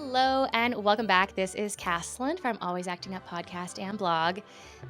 Hello and welcome back. This is Caslin from Always Acting Up podcast and blog.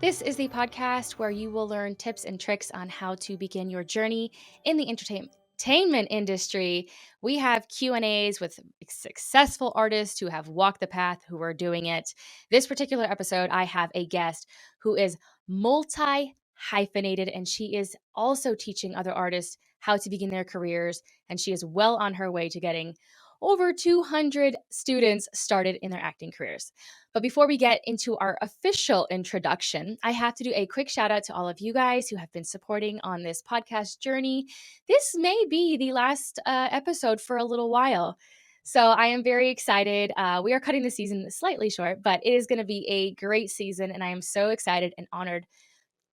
This is the podcast where you will learn tips and tricks on how to begin your journey in the entertainment industry. We have Q&As with successful artists who have walked the path, who are doing it. This particular episode, I have a guest who is multi-hyphenated, and she is also teaching other artists how to begin their careers, and she is well on her way to getting over 200 students started in their acting careers. But before we get into our official introduction, I have to do a quick shout out to all of you guys who have been supporting on this podcast journey. This may be the last episode for a little while. So I am very excited. We are cutting the season slightly short, but it is going to be a great season. And I am so excited and honored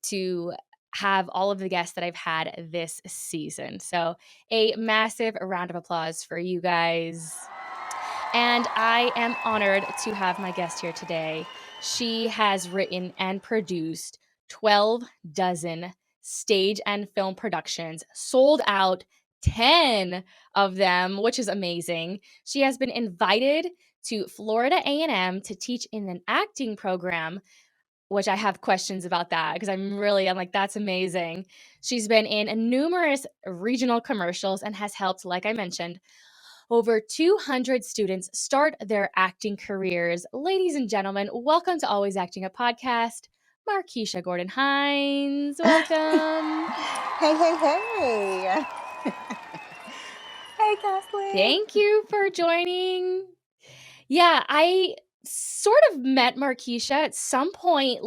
to have all of the guests that I've had this season. So a massive round of applause for you guys. And I am honored to have my guest here today. She has written and produced 12 dozen stage and film productions, sold out 10 of them, which is amazing. She has been invited to Florida A&M to teach in an acting program, which I have questions about that because I'm like, that's amazing. She's been in numerous regional commercials and has helped, like I mentioned, over 200 students start their acting careers. Ladies and gentlemen, welcome to Always Acting Up podcast, Markeshia Gorden Hines. Welcome. Hey. Hey, Kathleen. Thank you for joining. Yeah, I sort of met Markeshia at some point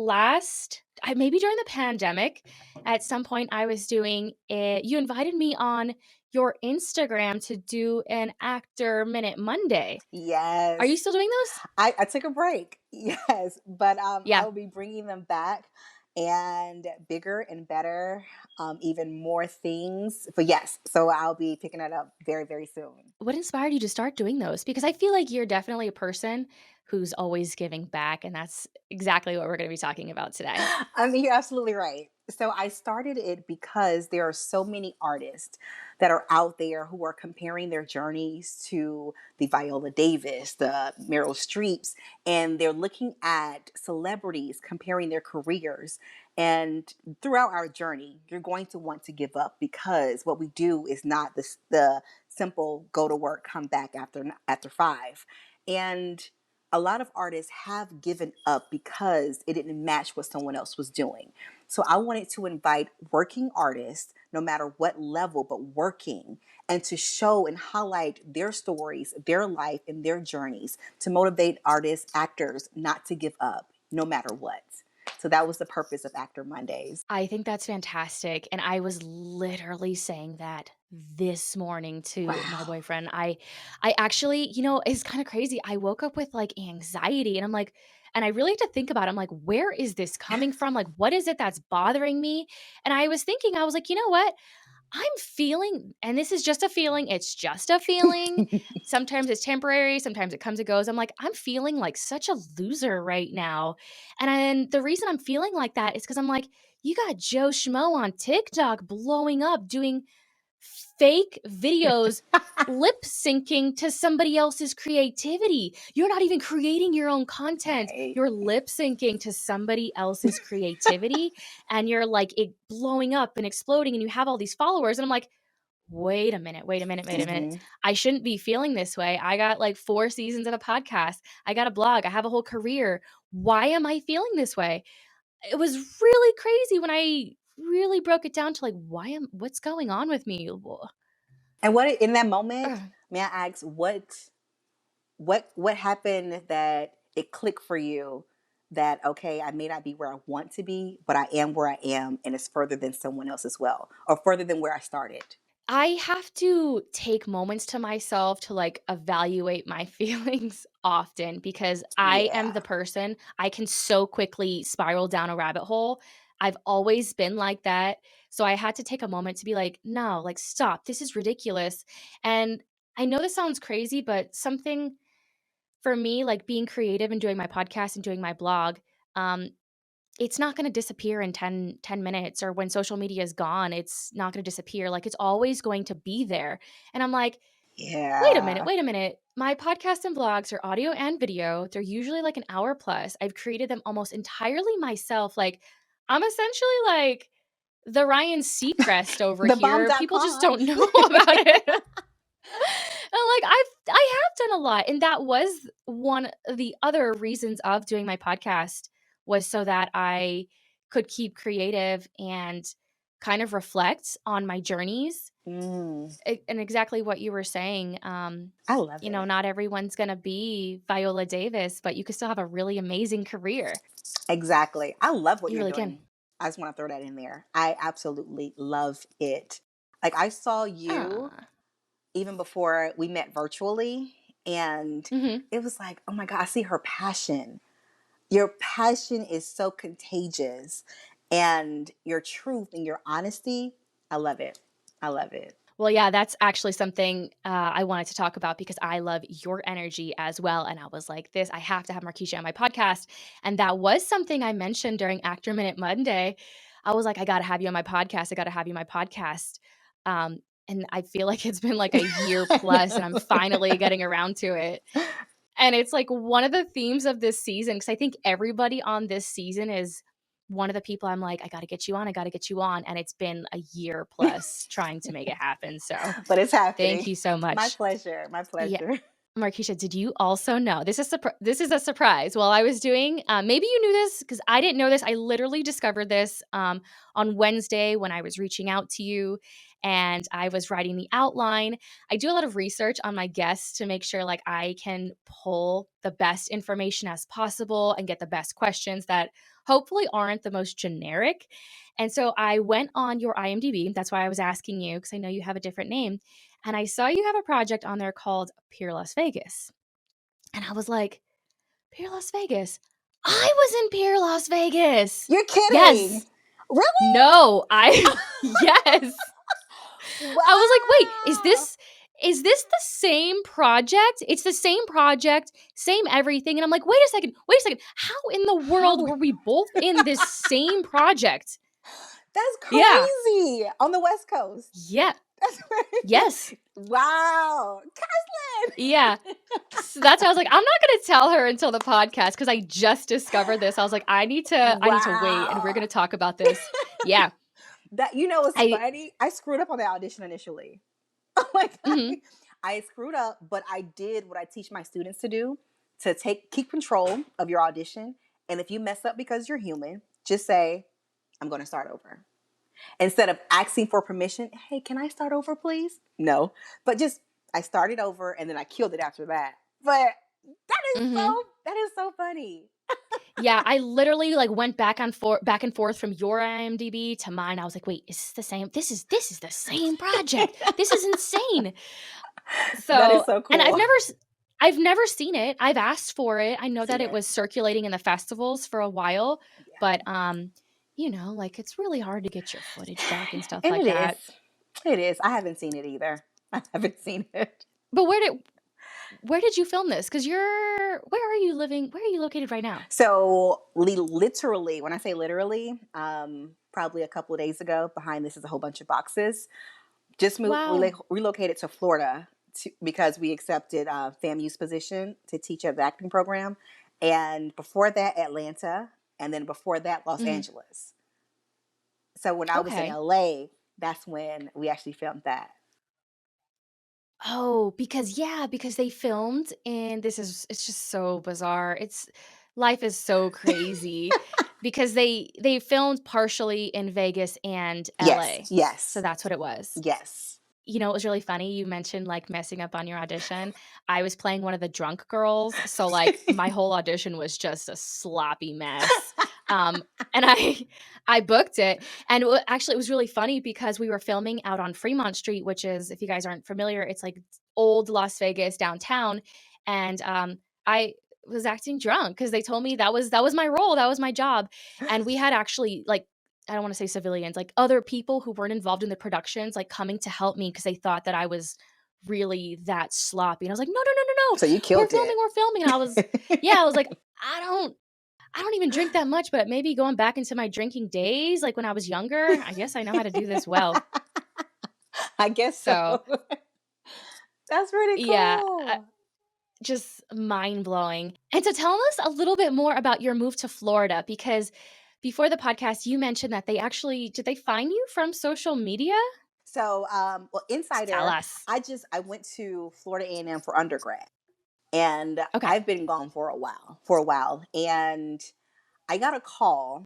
maybe during the pandemic. At some point I was doing it. You invited me on your Instagram to do an Actor Minute Monday. Yes. Are you still doing those? I took a break. Yes. But Yeah. I will be bringing them back and bigger and better, even more things. But yes, so I'll be picking it up very, very soon. What inspired you to start doing those? Because I feel like you're definitely a person who's always giving back, and that's exactly what we're going to be talking about today. I mean, you're absolutely right. So I started it because there are so many artists that are out there who are comparing their journeys to the Viola Davis, the Meryl Streeps, and they're looking at celebrities comparing their careers. And throughout our journey, you're going to want to give up because what we do is not the simple go to work, come back after 5. And a lot of artists have given up because it didn't match what someone else was doing. So I wanted to invite working artists, no matter what level, but working, and to show and highlight their stories, their life, and their journeys to motivate artists, actors not to give up, no matter what. So that was the purpose of Actor Mondays. I think that's fantastic. And I was literally saying that this morning to my boyfriend. I actually, it's kind of crazy. I woke up with like anxiety and and I really had to think about it. I'm like, where is this coming from? Like, what is it that's bothering me? And I was thinking, I was like, you know what? I'm feeling, and this is just a feeling, it's just a feeling. Sometimes it's temporary, sometimes it comes and goes. I'm like, I'm feeling like such a loser right now. And the reason I'm feeling like that is because I'm like, you got Joe Schmo on TikTok blowing up, doing fake videos, lip syncing to somebody else's creativity. You're not even creating your own content. Right. You're lip syncing to somebody else's creativity and you're like it blowing up and exploding and you have all these followers. And I'm like, wait a minute. I shouldn't be feeling this way. I got like 4 seasons of a podcast. I got a blog. I have a whole career. Why am I feeling this way? It was really crazy when I really broke it down to like, what's going on with me? And what in that moment, may I ask what happened that it clicked for you that, okay, I may not be where I want to be, but I am where I am, and it's further than someone else as well, or further than where I started? I have to take moments to myself to like evaluate my feelings often because I am the person, I can so quickly spiral down a rabbit hole. I've always been like that. So I had to take a moment to be like, no, like stop. This is ridiculous. And I know this sounds crazy, but something for me, like being creative and doing my podcast and doing my blog, um, it's not going to disappear in 10 minutes, or when social media is gone, it's not going to disappear. Like it's always going to be there. And I'm like, wait a minute. My podcasts and vlogs are audio and video. They're usually like an hour plus. I've created them almost entirely myself. Like, I'm essentially like the Ryan Seacrest over The here. People just bomb.com. don't know about it. And like I have done a lot, and that was one of the other reasons of doing my podcast, was so that I could keep creative and kind of reflect on my journeys. Mm, And exactly what you were saying, I love it. not everyone's gonna be Viola Davis, but you could still have a really amazing career. Exactly. I love what You you're really can. doing. I just want to throw that in there. I absolutely love it. Like I saw you Ah. even before we met virtually, and Mhm. it was like, oh my God, I see her passion. Your passion is so contagious, and your truth and your honesty. I love it. I love it. Well, yeah, that's actually something I wanted to talk about because I love your energy as well. And I was like, I have to have Markeshia on my podcast. And that was something I mentioned during Actor Minute Monday. I was like, I got to have you on my podcast. I got to have you on my podcast. Um, and I feel like it's been like a year I plus, and I'm finally know. getting around to it. And it's like one of the themes of this season, because I think everybody on this season is one of the people I'm like, I got to get you on. I got to get you on. And it's been a year plus trying to make it happen. So But it's thank happening. you so My much. pleasure. My Yeah. pleasure. Markisha, did you also know this is a surprise? While I was doing, maybe you knew this because I didn't know this. I literally discovered this on Wednesday when I was reaching out to you and I was writing the outline. I do a lot of research on my guests to make sure like I can pull the best information as possible and get the best questions that hopefully aren't the most generic. And so I went on your IMDb. That's why I was asking you because I know you have a different name. And I saw you have a project on there called Pure Las Vegas. And I was like, Pure Las Vegas? I was in Pure Las Vegas. You're kidding. Yes. Really? No, yes. I was like, wait, Wow. is this the same project? It's the same project, same everything. And I'm like, wait a second. How in the world How? were we both in this same project? That's Yeah. crazy. On the West Coast. Yeah. That's crazy. Yes. Wow. Yeah. Caslin. So that's why I was like, I'm not gonna tell her until the podcast because I just discovered this. I was like, I need to wait and we're Wow. gonna talk about this. Yeah. That what's I funny? I screwed up on the audition initially. Oh my God. mhm. I screwed up, but I did what I teach my students to do, to keep control of your audition. And if you mess up because you're human, just say, I'm gonna start over. Instead of asking for permission, hey, can I start over, please? No. But just I started over and then I killed it after that. But Mhm. that is so funny. Yeah, I literally like went back and forth from your IMDb to mine. I was like, wait, is this the same? This is the same project. This is insane. That is So, so and cool. I've never seen it. I've asked for it. I know See that it it. was circulating in the festivals for a while, Yeah. but like it's really hard to get your footage back and stuff And like it is. that. It is. I haven't seen it either. I haven't seen it. But where did you film this? Because where are you living? Where are you located right now? So literally, when I say literally, probably a couple of days ago, behind this is a whole bunch of boxes. Just moved, Wow. relocated to Florida because we accepted FAMU's position to teach at the acting program. And before that, Atlanta. And then before that, Los Mhm. Angeles. So when I was in Okay. LA, that's when we actually filmed that. Oh, because they filmed and it's just so bizarre. It's life is so crazy because they filmed partially in Vegas and Yes, LA. So yes, that's what it was. yes. It was really funny. You mentioned like messing up on your audition. I was playing one of the drunk girls, so like my whole audition was just a sloppy mess. Um, and I booked it, and actually it was really funny because we were filming out on Fremont Street, which is, if you guys aren't familiar, it's like old Las Vegas downtown, and I was acting drunk because they told me that was my role, that was my job, and we had actually like, I don't want to say civilians, like other people who weren't involved in the productions, like coming to help me because they thought that I was really that sloppy. And I was like, no, no, no, no, no. So you killed it. We're filming. And yeah, I was like, I don't even drink that much, but maybe going back into my drinking days, like when I was younger, I guess I know how to do this well. I guess so. So That's pretty yeah, cool. just mind blowing. And so tell us a little bit more about your move to Florida because before the podcast, you mentioned that they actually did they find you from social media? So, well, Tell insider, us. I went to Florida A&M for undergrad, and Okay. I've been gone for a while, and I got a call.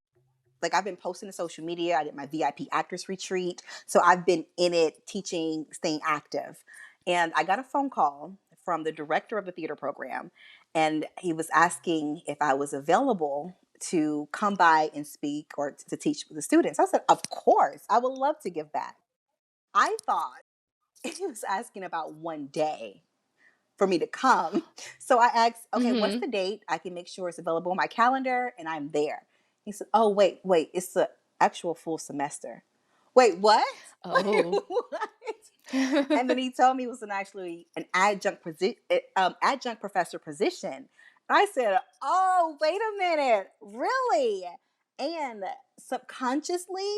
Like, I've been posting to social media. I did my VIP actors retreat, so I've been in it, teaching, staying active, and I got a phone call from the director of the theater program, and he was asking if I was available to come by and speak or to teach the students. I said, of course, I would love to give back. I thought he was asking about one day for me to come. So I asked, okay, what's Mhm. the date? I can make sure it's available on my calendar and I'm there. He said, oh, wait, it's the actual full semester. Wait, what? Wait, Oh. what? And then he told me it was actually an adjunct professor position. I said, "Oh, wait a minute, really?" And subconsciously,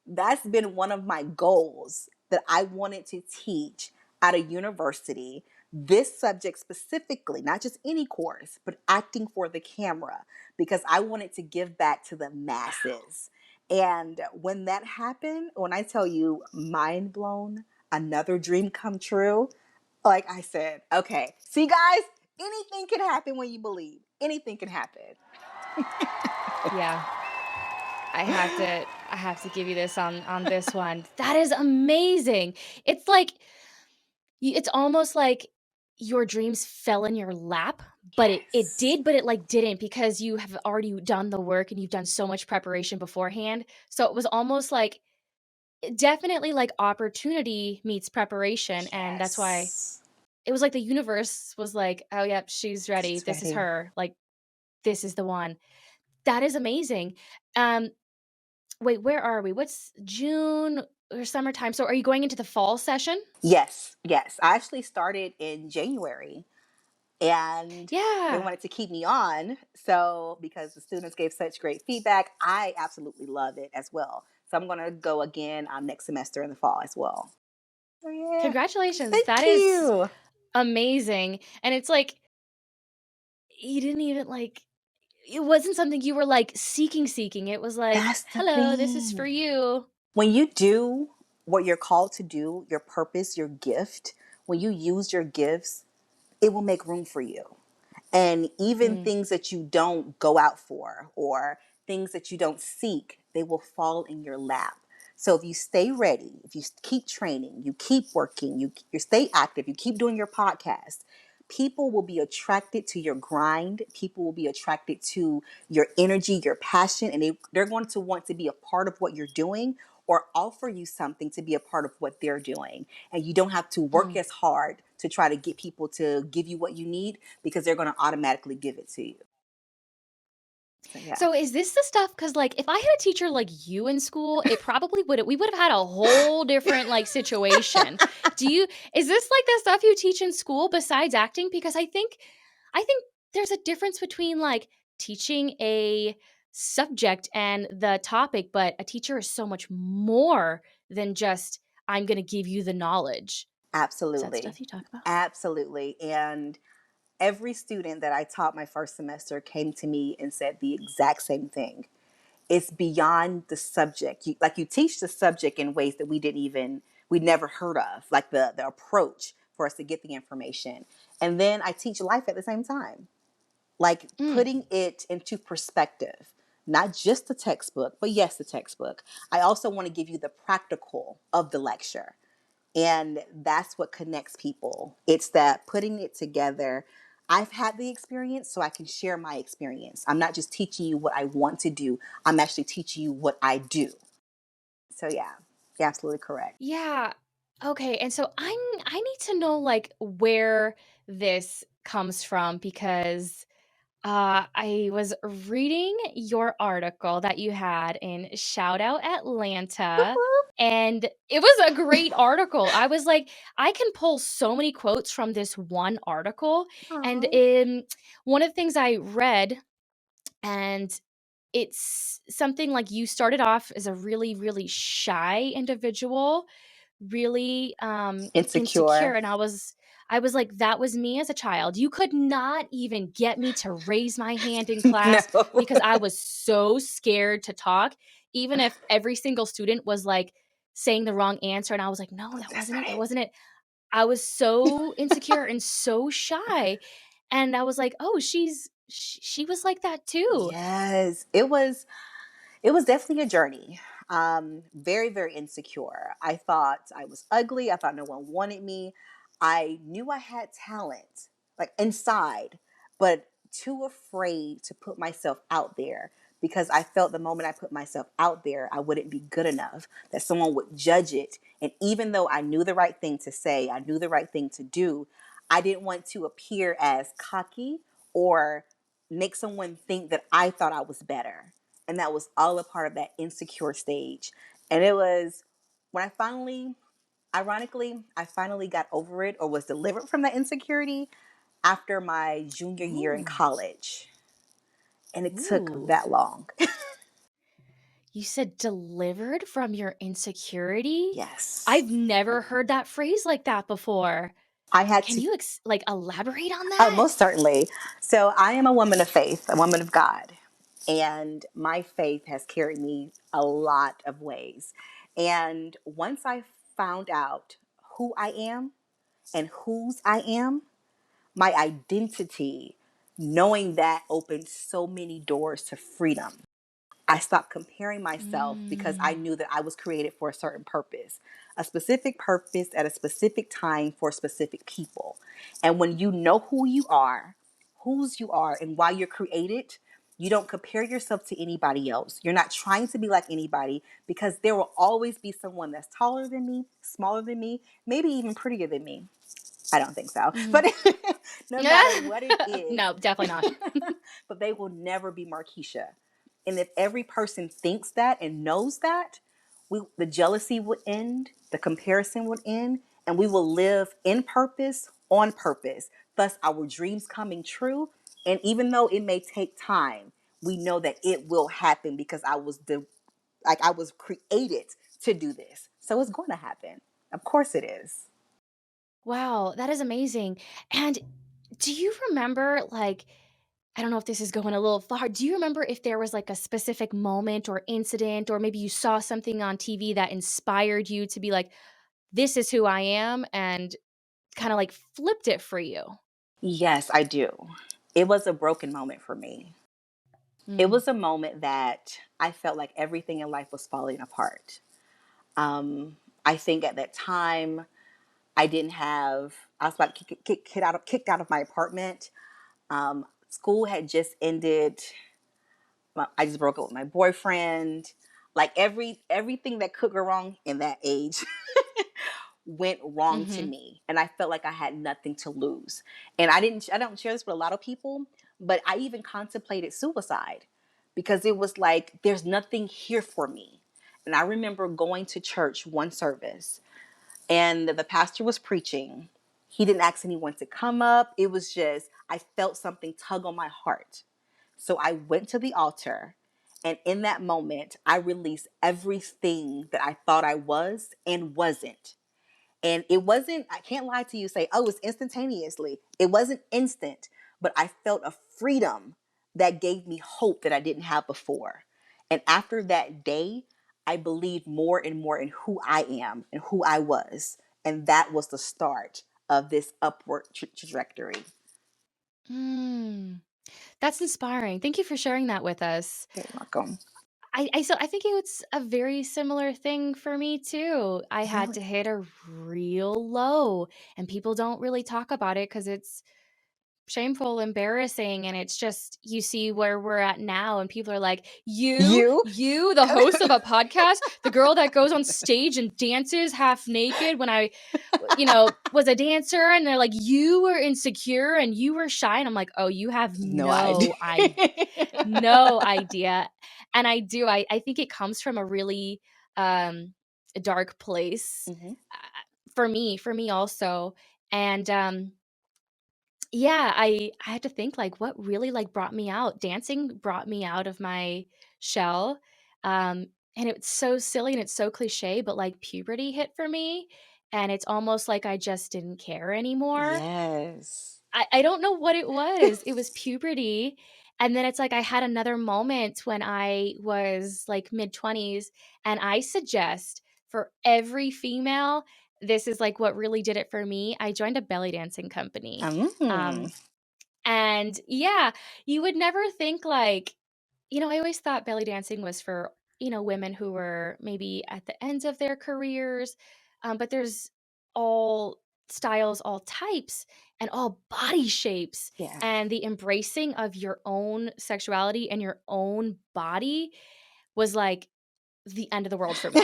that's been one of my goals that I wanted to teach at a university. This subject specifically, not just any course, but acting for the camera, because I wanted to give back to the masses. And when that happened, when I tell you mind blown, another dream come true. Like I said, okay, see, guys, anything can happen when you believe. Anything can happen. Yeah. I have to give you this on this one. That is amazing. It's like it's almost like your dreams fell in your lap, but it Yes. did, but it, like, didn't because you have already done the work and you've done so much preparation beforehand. So it was almost like definitely, like, opportunity meets preparation, and that's why Yes. it was like the universe was like, "Oh, yep, she's ready. She's This is ready. her. Like, this is the one." That is amazing. Um, wait, where are we? What's June or summertime? So are you going into the fall session? Yes, yes. I actually started in January, and they Yeah. wanted to keep me on. So, because the students gave such great feedback, I absolutely love it as well. So, I'm going to go again next semester in the fall as well. Oh, yeah. Congratulations. Thank That is you. amazing. And it's like you didn't even like it wasn't something you were like seeking. It was like, That's the "Hello, this is for thing. you." When you do what you're called to do, your purpose, your gift, when you use your gifts, it will make room for you. And even Mm, things that you don't go out for or things that you don't seek, they will fall in your lap. So if you stay ready, if you keep training, you keep working, you stay active, you keep doing your podcast, people will be attracted to your grind. People will be attracted to your energy, your passion, and they're going to want to be a part of what you're doing or offer you something to be a part of what they're doing. And you don't have to work mm. as hard to try to get people to give you what you need because they're going to automatically give it to you. So, yeah. So is this the stuff? Because like, if I had a teacher like you in school, it probably would we would have had a whole different, like, situation. Do you is this like the stuff you teach in school besides acting? Because I think there's a difference between, like, teaching a subject and the topic, but a teacher is so much more than just, "I'm gonna give you the knowledge." Is that Absolutely. stuff you talk about? Absolutely. And every student that I taught my first semester came to me and said the exact same thing. It's beyond the subject. You teach the subject in ways that we never heard of, like the approach for us to get the information. And then I teach life at the same time, like Mm. putting it into perspective, not just the textbook, but yes, the textbook. I also want to give you the practical of the lecture. And that's what connects people. It's that putting it together. I've had the experience, so I can share my experience. I'm not just teaching you what I want to do, I'm actually teaching you what I do. So, yeah, you're absolutely correct. Yeah. Okay, and so I need to know, like, where this comes from because, I was reading your article that you had in Shout Out Atlanta, and it was a great article. I was like, "I can pull so many quotes from this one article," and, Oh, one of the things I read, and it's something like you started off as a really, really shy individual, really insecure, Insecure. and I was like, that was me as a child. You could not even get me to raise my hand in No. class because I was so scared to talk, even if every single student was like saying the wrong answer, and I was like, no, that That's wasn't not it, that it. wasn't it. I was so insecure and so shy, and I was like, oh, she was like that too. Yes, it was definitely a journey. Very, very insecure. I thought I was ugly. I thought no one wanted me. I knew I had talent, like inside, but too afraid to put myself out there because I felt the moment I put myself out there, I wouldn't be good enough, that someone would judge it. And even though I knew the right thing to say, I knew the right thing to do, I didn't want to appear as cocky or make someone think that I thought I was better. And that was all a part of that insecure stage. And it was when I finally, ironically, I finally got over it or was delivered from that insecurity after my junior year in Ooh. college. And it took Ooh. that long. You said delivered from your insecurity? Yes. I've never heard that phrase like that before. I had Can to, you like elaborate on that? most certainly. So I am a woman of faith, a woman of God. And my faith has carried me a lot of ways. And once I found out who I am and whose I am, my identity, knowing that opened so many doors to freedom. I stopped comparing myself because I Mm. knew that I was created for a certain purpose, a specific purpose at a specific time for specific people. And when you know who you are, whose you are, and why you're created, you don't compare yourself to anybody else. You're not trying to be like anybody because there will always be someone that's taller than me, smaller than me, maybe even prettier than me. I don't think so. Mhm. But no matter what it is, No, definitely not. but they will never be Markeshia. And if every person thinks that and knows that, the jealousy would end, the comparison would end, and we will live in purpose, on purpose. Thus, our dreams coming true. And even though it may take time, we know that it will happen because I was created to do this. So it's going to happen. Of course it is. Wow, that is amazing. And do you remember, like, I don't know if this is going a little far. Do you remember if there was like a specific moment or incident, or maybe you saw something on TV that inspired you to be like, this is who I am, and kind of like flipped it for you? Yes, I do. It was a broken moment for me. It Mm. was a moment that I felt like everything in life was falling apart. I think at that time, I didn't have, I was about to kicked out of my apartment. School had just ended. I just broke up with my boyfriend. Like everything that could go wrong in that age went wrong to Mhm. me, and I felt like I had nothing to lose. And I don't share this with a lot of people, but I even contemplated suicide because it was like there's nothing here for me. And I remember going to church one service, and the pastor was preaching. He didn't ask anyone to come up. It was just I felt something tug on my heart. So I went to the altar, and in that moment I released everything that I thought I was and wasn't. And it wasn't, I can't lie to you, say, oh, it's instantaneously. It wasn't instant, but I felt a freedom that gave me hope that I didn't have before. And after that day, I believed more and more in who I am and who I was. And that was the start of this upward trajectory. Mm. That's inspiring. Thank you for sharing that with us. You're welcome. I think it was a very similar thing for me too. I had Really? to hit a real low, and people don't really talk about it because it's shameful, embarrassing, and it's just you see where we're at now, and people are like, You? you, the host of a podcast, the girl that goes on stage and dances half naked when I, was a dancer, and they're like, you were insecure and you were shy, and I'm like, oh, you have No idea. no idea. And I think it comes from a really um dark place, Hmm. for me also. And yeah, I had to think like what really like brought me out. Dancing brought me out of my shell. Um and it's so silly and it's so cliche, but, like, puberty hit for me, and it's almost like I just didn't care anymore. Yes. I don't know what it was. It was puberty, and then it's like I had another moment when I was, like, mid-20s, and I suggest for every female, this is, like, what really did it for me. I joined a belly dancing company, Mm. um, and yeah, you would never think, like, I always thought belly dancing was for, women who were maybe at the ends of their careers, but there's all styles, all types, and all body shapes, Yeah. and the embracing of your own sexuality and your own body was, like, the end of the world for me.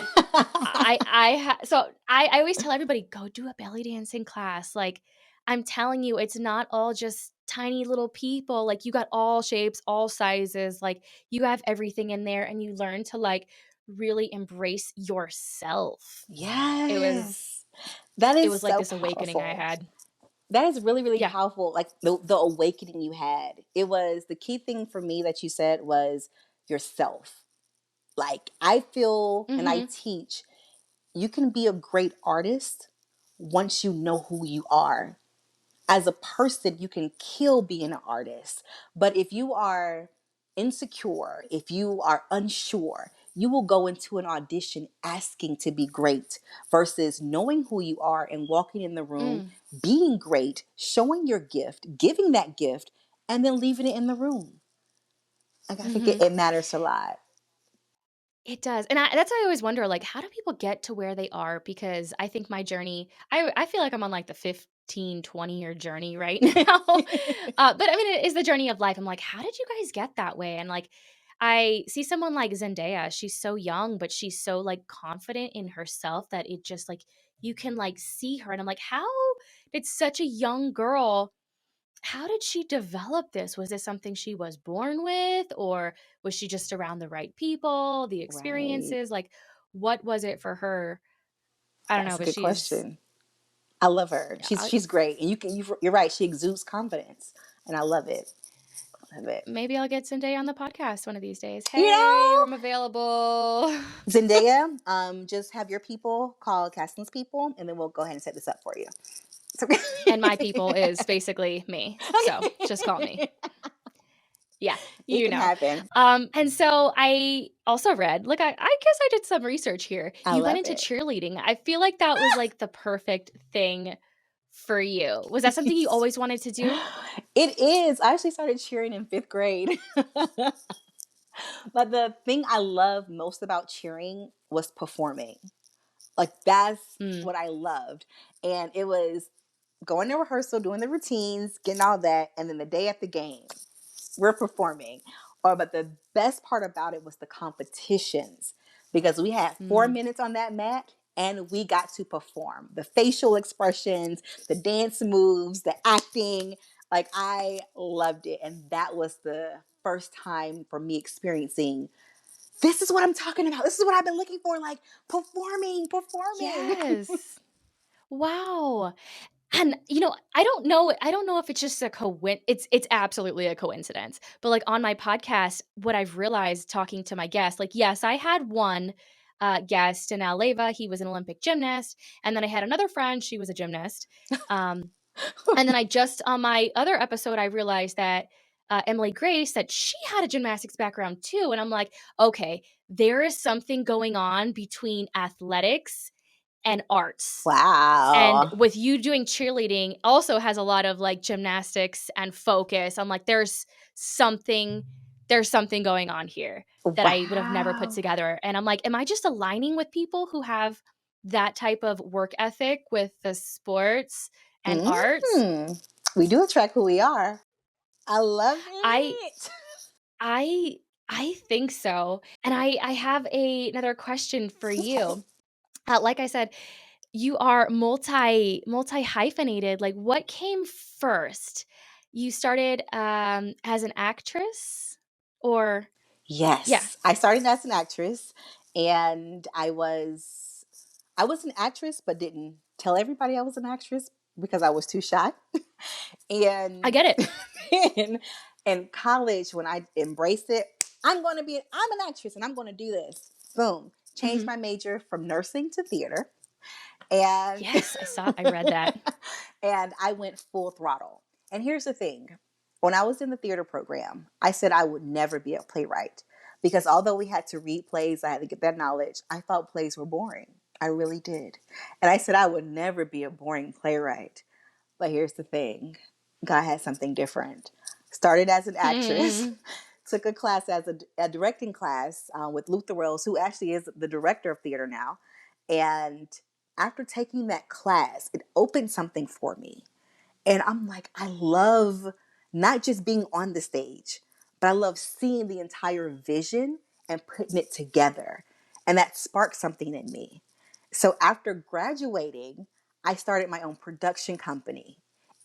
I always tell everybody, "Go do a belly dancing class." Like, I'm telling you, it's not all just tiny little people, like, you got all shapes, all sizes, like, you have everything in there, and you learn to, like, really embrace yourself. It was Yes. That it is was like so this awakening I powerful. had. That is really, really Yeah. powerful. Like the awakening you had. It was the key thing for me that you said was yourself. Like I feel and I Mhm. teach you can be a great artist once you know who you are. As a person, you can kill being an artist. But if you are insecure, if you are unsure, you will go into an audition asking to be great versus knowing who you are and walking in the room, Mm. being great, showing your gift, giving that gift, and then leaving it in the room. Like, I think Mhm. it matters a lot. It does, and that's why I always wonder, like, how do people get to where they are? Because I think my journey I feel like I'm on, like, the 15-20 year journey right now, but, I mean, it is the journey of life. I'm like, "How did you guys get that way?" And, like, I see someone like Zendaya, she's so young, but she's so, like, confident in herself that it just, like, you can, like, see her, and I'm like, "How did such a young girl how did she develop this? Was this something she was born with, or was she just around the right people, the Right. experiences? Like, what was it for her? I don't know, That's a but good she's question. I love her. yeah, She's great, and you're right. She exudes confidence, and I love it. Love it. maybe I'll get Zendaya on the podcast one of these days. You Hey, know, I'm available. Zendaya, just have your people call Caston's people, and then we'll go ahead and set this up for you. So- And my people is basically me. So just call me. Yeah, it you can know. happen. And so I also read, like, I guess I did some research here. I You went love into it. cheerleading. I feel like that was like the perfect thing for you. Was that something you always wanted to do? It is. I actually started cheering in fifth grade. But the thing I love most about cheering was performing. Like that's Mm, what I loved. And it was going to rehearsal, doing the routines, getting all that, and then the day at the game, we're performing. Or but the best part about it was the competitions because we had four mm. minutes on that mat and we got to perform. The facial expressions, the dance moves, the acting. Like I loved it. And that was the first time for me experiencing this is what I'm talking about. This is what I've been looking for. Like performing. Yes. Wow. And, I don't know if it's just a it's absolutely a coincidence, but, like, on my podcast, what I've realized talking to my guests, like, yes, I had one, guest in Leva, he was an Olympic gymnast, and then I had another friend, she was a gymnast, um, and then I just on my other episode, I realized that, Emily Grace, that she had a gymnastics background too, and I'm like, "Okay, there is something going on between athletics and arts." And Wow. with you doing cheerleading also has a lot of, like, gymnastics and focus. I'm like, something there's something going on here that I would have never put Wow. together, and I'm like, am I just aligning with people who have that type of work ethic with the sports and arts? Mm. We do attract who we are. I love I it. I I think so, and I have another question for Okay. you. Like I said, you are multi hyphenated. Like, what came first? You started, as an actress? Or yeah, Yes, I started as an actress, and I was an actress, but didn't tell everybody I was an actress because I was too shy. I And get it. in college, when I embraced it, I'm an actress, and I'm going to do this. Boom. Changed Mhm. my major from nursing to theater. And Yes, I read that. and I went full throttle. And here's the thing. When I was in the theater program, I said I would never be a playwright because although we had to read plays, I had to get that knowledge. I thought plays were boring. I really did. And I said I would never be a boring playwright. But here's the thing. God had something different. Started as an actress, took a class as a directing class with Luther Wells, who actually is the director of theater now. And after taking that class, it opened something for me. And I'm like, I love not just being on the stage, but I love seeing the entire vision and putting it together. And that sparked something in me. So after graduating, I started my own production company.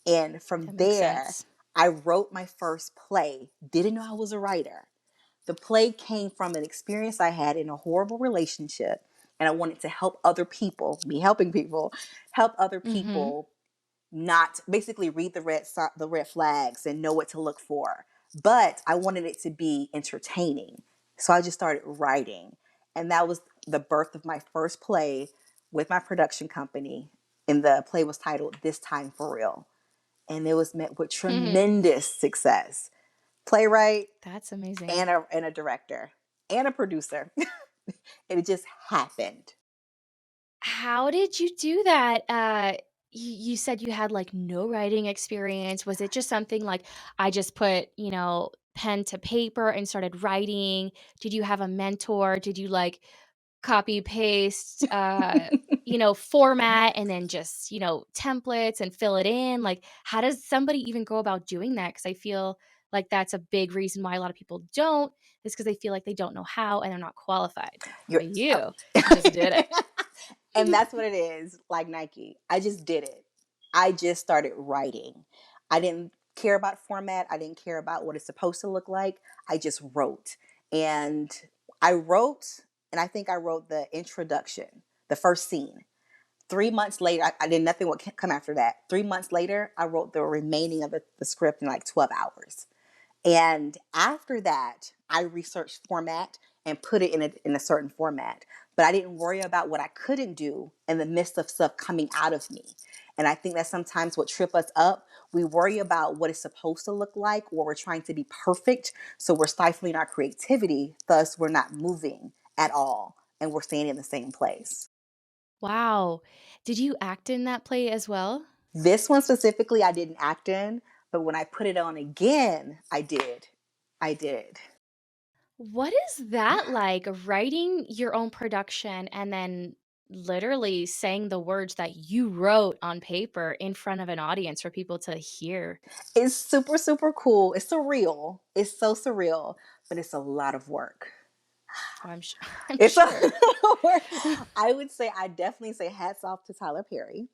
And from That makes there, sense. I wrote my first play. Didn't know I was a writer. The play came from an experience I had in a horrible relationship. And I wanted to help other people, me helping people, help other Mhm. people not basically read the red flags and know what to look for. But I wanted it to be entertaining. So I just started writing. And that was the birth of my first play with my production company. And the play was titled This Time for Real. And it was met with tremendous success. Playwright That's amazing. and a director and a producer. And it just happened. How did you do that? You said you had, like, no writing experience. Was it just something like, I just put, pen to paper and started writing? Did you have a mentor? Did you, like, copy paste, format and then just, templates and fill it in? Like, how does somebody even go about doing that? Because I feel like that's a big reason why a lot of people don't, is because they feel like they don't know how and they're not qualified. You're But oh. you just did it. And that's what it is, like Nike. I just did it. I just started writing. I didn't care about format. I didn't care about what it's supposed to look like. I just wrote. And I wrote, and I think I wrote the introduction, the first scene. 3 months later, I did nothing what come after that. 3 months later, I wrote the remaining of the script in like 12 hours. And after that, I researched format and put it in a certain format. But I didn't worry about what I couldn't do in the midst of stuff coming out of me. And I think that's sometimes what trip us up. We worry about what it's supposed to look like, or we're trying to be perfect. So we're stifling our creativity. Thus, we're not moving at all. And we're staying in the same place. Wow. Did you act in that play as well? This one specifically, I didn't act in. But when I put it on again, I did. I did. What is that like, writing your own production and then literally saying the words that you wrote on paper in front of an audience for people to hear? It's super, super cool. It's surreal. It's so surreal, but it's a lot of work. Oh, I'm It's a sure. work. I would say, I definitely say hats off to Tyler Perry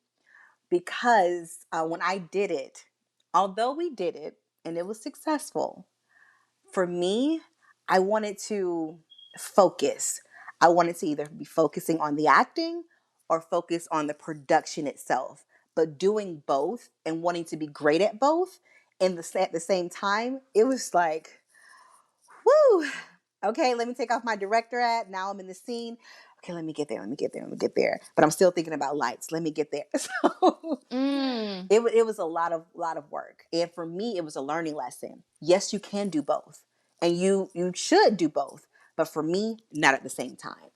because when I did it, although we did it and it was successful, for me, I wanted to focus. I wanted to either be focusing on the acting or focus on the production itself. But doing both and wanting to be great at both at the same time, it was like, whoo, okay, let me take off my director hat. Now I'm in the scene. Okay, let me get there, let me get there, let me get there. But I'm still thinking about lights. Let me get there. So Mm. it was a lot of work. And for me, it was a learning lesson. Yes, you can do both. And you should do both. But for me, not at the same time.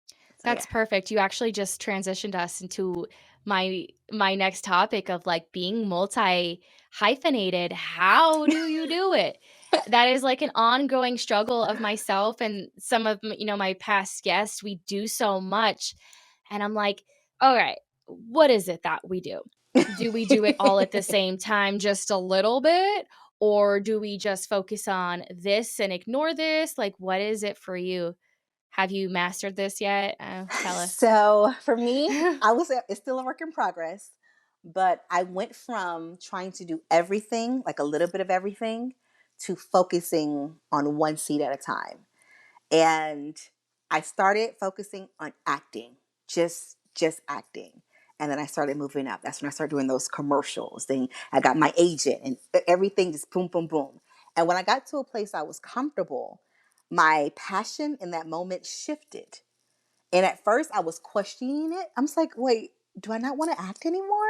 So yeah. That's perfect. You actually just transitioned us into my next topic of, like, being multi hyphenated. How do you do it? That is like an ongoing struggle of myself and some of my past guests. We do so much, and I'm like, all right, what is it that we do? Do we do it all at the same time, just a little bit, or do we just focus on this and ignore this? Like, what is it for you? Have you mastered this yet? Tell us. So for me, I was it's still a work in progress, but I went from trying to do everything, like a little bit of everything, to focusing on one seat at a time. And I started focusing on acting, just acting. And then I started moving up. That's when I started doing those commercials. Then I got my agent and everything just boom, boom, boom. And when I got to a place I was comfortable, my passion in that moment shifted. And at first I was questioning it. I'm just like, wait, do I not want to act anymore?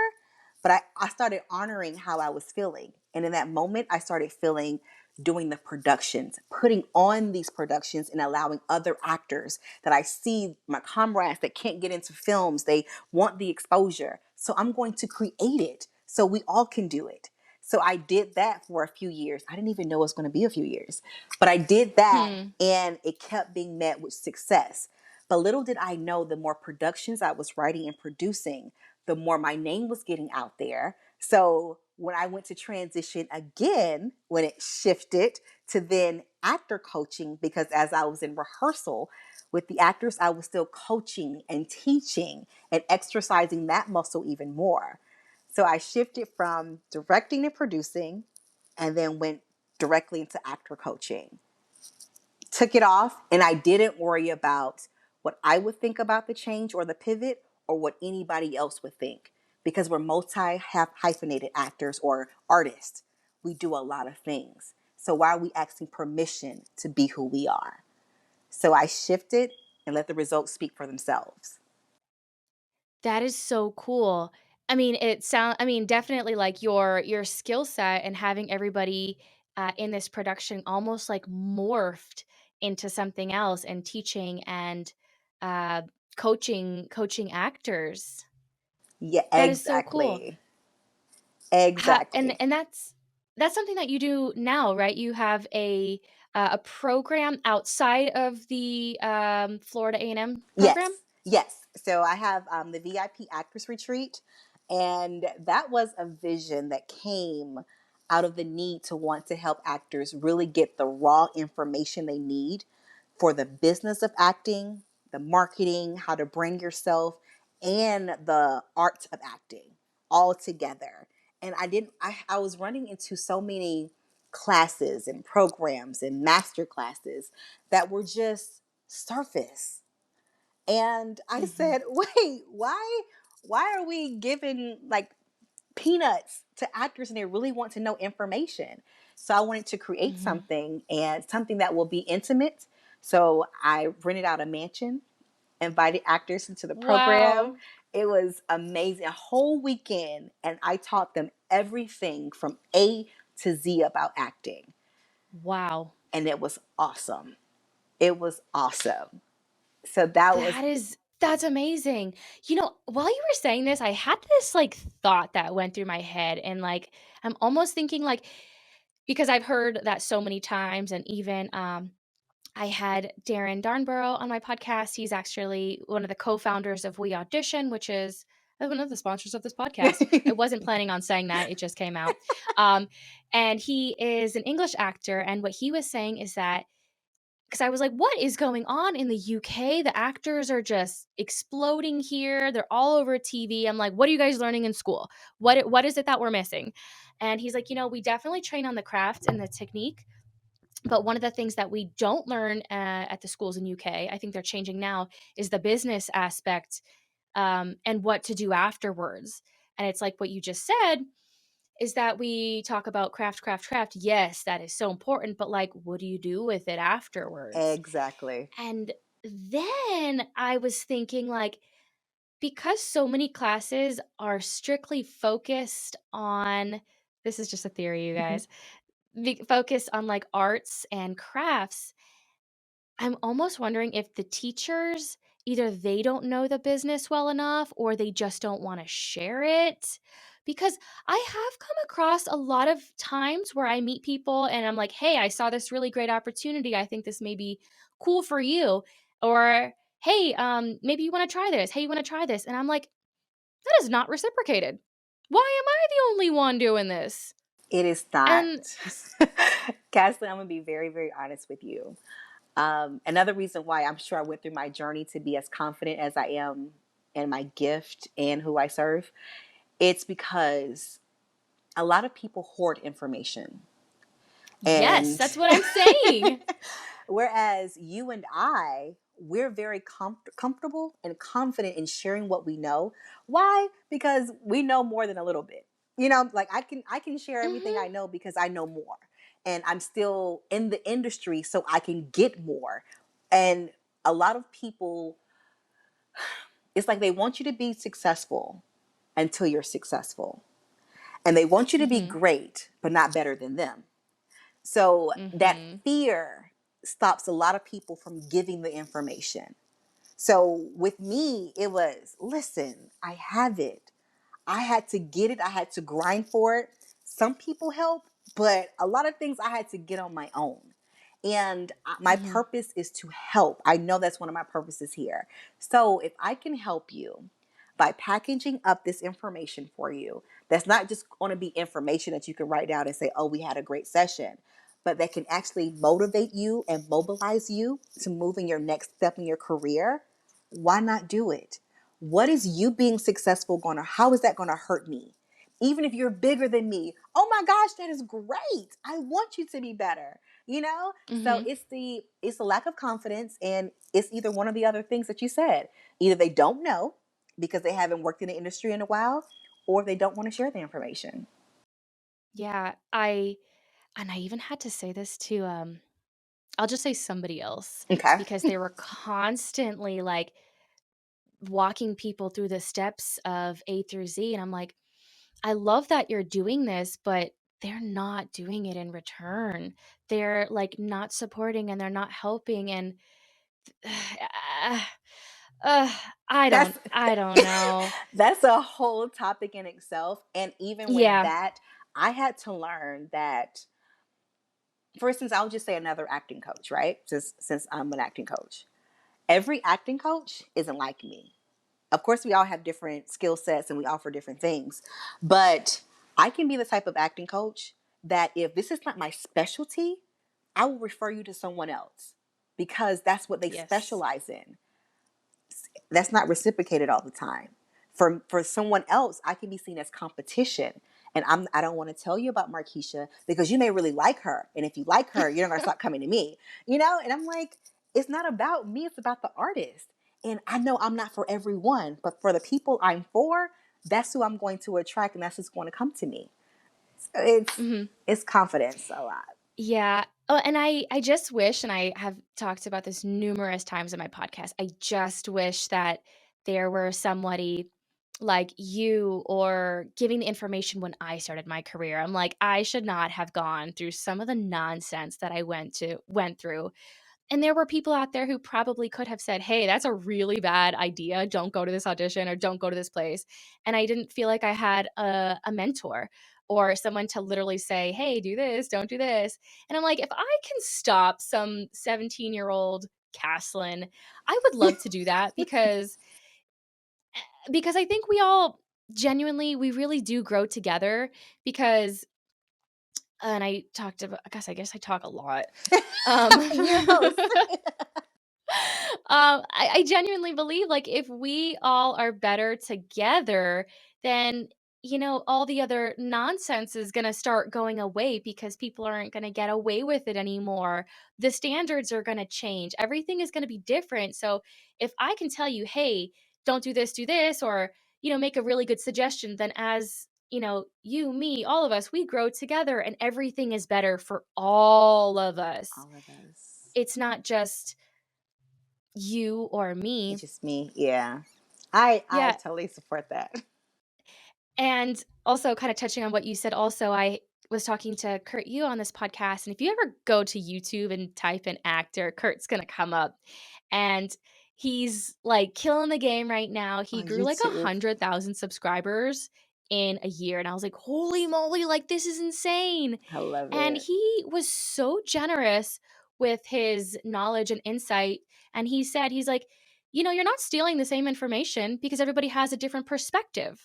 But I started honoring how I was feeling. And in that moment, I started feeling doing the productions, putting on these productions and allowing other actors that I see, my comrades that can't get into films, they want the exposure. So I'm going to create it so we all can do it. So I did that for a few years. I didn't even know it was going to be a few years, but I did that Hmm. and it kept being met with success. But little did I know, the more productions I was writing and producing, the more my name was getting out there. So when I went to transition again, when it shifted to then actor coaching, because as I was in rehearsal with the actors, I was still coaching and teaching and exercising that muscle even more. So I shifted from directing and producing and then went directly into actor coaching. Took it off, and I didn't worry about what I would think about the change or the pivot or what anybody else would think, because we're multi hyphenated actors or artists. We do a lot of things. So why are we asking permission to be who we are? So I shifted and let the results speak for themselves. That is so cool. I mean, definitely, like, your skill set and having everybody, in this production almost, like, morphed into something else and teaching and, uh, coaching actors. Yeah, That is so cool. exactly. Ha and Exactly. and that's something that you do now, right? You have a program outside of the, Florida A&M Yes, program? yes. So I have the VIP Actors Retreat, and that was a vision that came out of the need to want to help actors really get the raw information they need for the business of acting, the marketing, how to brand yourself, and the art of acting all together. And I was running into so many classes and programs and master classes that were just surface, and I Mhm, said, wait, why are we giving like peanuts to actors and they really want to know information? So I wanted to create mhm. something, and something that will be intimate. So I rented out a mansion, invited actors into the program. Wow. It was amazing. A whole weekend, and I taught them everything from A to Z about acting. Wow. And it was awesome. It was awesome. So that was That's amazing. While you were saying this, I had this, like, thought that went through my head, and, like, I'm almost thinking, like, because I've heard that so many times, and even, I had Darren Darnborough on my podcast. He's actually one of the co-founders of We Audition, which is one of the sponsors of this podcast. I wasn't planning on saying that, it just came out. Um, and he is an English actor, and what he was saying is that, because I was like, "What is going on in the UK? The actors are just exploding here. They're all over TV." I'm like, "What are you guys learning in school? What is it that we're missing?" And he's like, we definitely train on the craft and the technique, but one of the things that we don't learn at the schools in UK, I think they're changing now, is the business aspect, and what to do afterwards. And it's like what you just said, is that we talk about craft, craft, craft. Yes, that is so important, but, like, what do you do with it afterwards? exactly. And then I was thinking, like, because so many classes are strictly focused on, this is just a theory, you guys, focused on, like, arts and crafts. I'm almost wondering if the teachers, either they don't know the business well enough or they just don't want to share it. Because I have come across a lot of times where I meet people and I'm like, "Hey, I saw this really great opportunity. I think this may be cool for you." Or, "Hey, maybe you want to try this. Hey, you want to try this?" And I'm like, "That is not reciprocated. Why am I the only one doing this?" It is not. And Kathleen, I'm going to be very, very honest with you. Another reason why I'm sure I went through my journey to be as confident as I am in my gift and who I serve, it's because a lot of people hoard information. yes, And that's what I'm saying. whereas you and we're very comfortable and confident in sharing what we know. Why? Because we know more than a little bit. Like I can share everything Mhm. I know because I know more. and I'm still in the industry so I can get more. And a lot of people, it's like they want you to be successful until you're successful. And they want you to be Mhm. great, but not better than them. So that Mhm. fear stops a lot of people from giving the information. So with me, it was, listen, I have it. I had to get it. I had to grind for it. Some people help, but a lot of things I had to get on my own. And my Mhm. purpose is to help. I know that's one of my purposes here. So if I can help you by packaging up this information for you, that's not just going to be information that you can write down and say, oh, we had a great session, but that can actually motivate you and mobilize you to move in your next step in your career, why not do it? What is you being successful going to, how is that going to hurt me? Even if you're bigger than me, oh my gosh, that is great. I want you to be better, you know? So Mhm. it's the lack of confidence, and it's either one of the other things that you said. Either they don't know because they haven't worked in the industry in a while, or they don't want to share the information. Yeah, I even had to say this to, I'll just say somebody else Okay. because they were constantly, like, walking people through the steps of A through Z, and I'm like, "I love that you're doing this, but they're not doing it in return. They're, like, not supporting and they're not helping, and uh, That's I don't know." that's a whole topic in itself. And even with Yeah. that, I had to learn that, for instance, I'll just say another acting coach, right? Since I'm an acting coach. Every acting coach isn't like me. Of course, we all have different skill sets and we offer different things. But I can be the type of acting coach that if this is not my specialty, I will refer you to someone else because that's what they Yes. specialize in. That's not reciprocated all the time. For someone else, I can be seen as competition. And I don't want to tell you about Markeshia because you may really like her. And if you like her, you're not gonna stop coming to me. You know? And I'm like, it's not about me, it's about the artist. And I know I'm not for everyone, but for the people I'm for, that's who I'm going to attract and that's who's going to come to me. So Mhm. it's confidence a lot. Yeah. Oh, and I just wish, and I have talked about this numerous times in my podcast, I just wish that there were somebody like you or giving the information when I started my career. I'm like, I should not have gone through some of the nonsense that I went through. And there were people out there who probably could have said, "Hey, that's a really bad idea. Don't go to this audition or don't go to this place." And I didn't feel like I had a mentor or someone to literally say, "Hey, do this, don't do this." And I'm like, if I can stop some 17-year-old Caslin, I would love to do that because I think we all genuinely we really do grow together because and I guess I talk a lot. Um Your host. I genuinely believe like if we all are better together, then all the other nonsense is going to start going away because people aren't going to get away with it anymore. The standards are going to change. Everything is going to be different. So if I can tell you, hey, don't do this, or make a really good suggestion, then as you, me, all of us, we grow together and everything is better for all of us. All of us. It's not just you or me. It's just me. Yeah. I Yeah, totally support that. and also kind of touching on what you said also, I was talking to Kurt Yu on this podcast, and if you ever go to YouTube and type in actor, Kurt's gonna come up, and he's, like, killing the game right now. He On grew, like, YouTube. 100,000 subscribers in a year, and I was like, "Holy moly, like, this is insane." I love And it. he was so generous with his knowledge and insight, and he said, he's like, "You're not stealing the same information because everybody has a different perspective."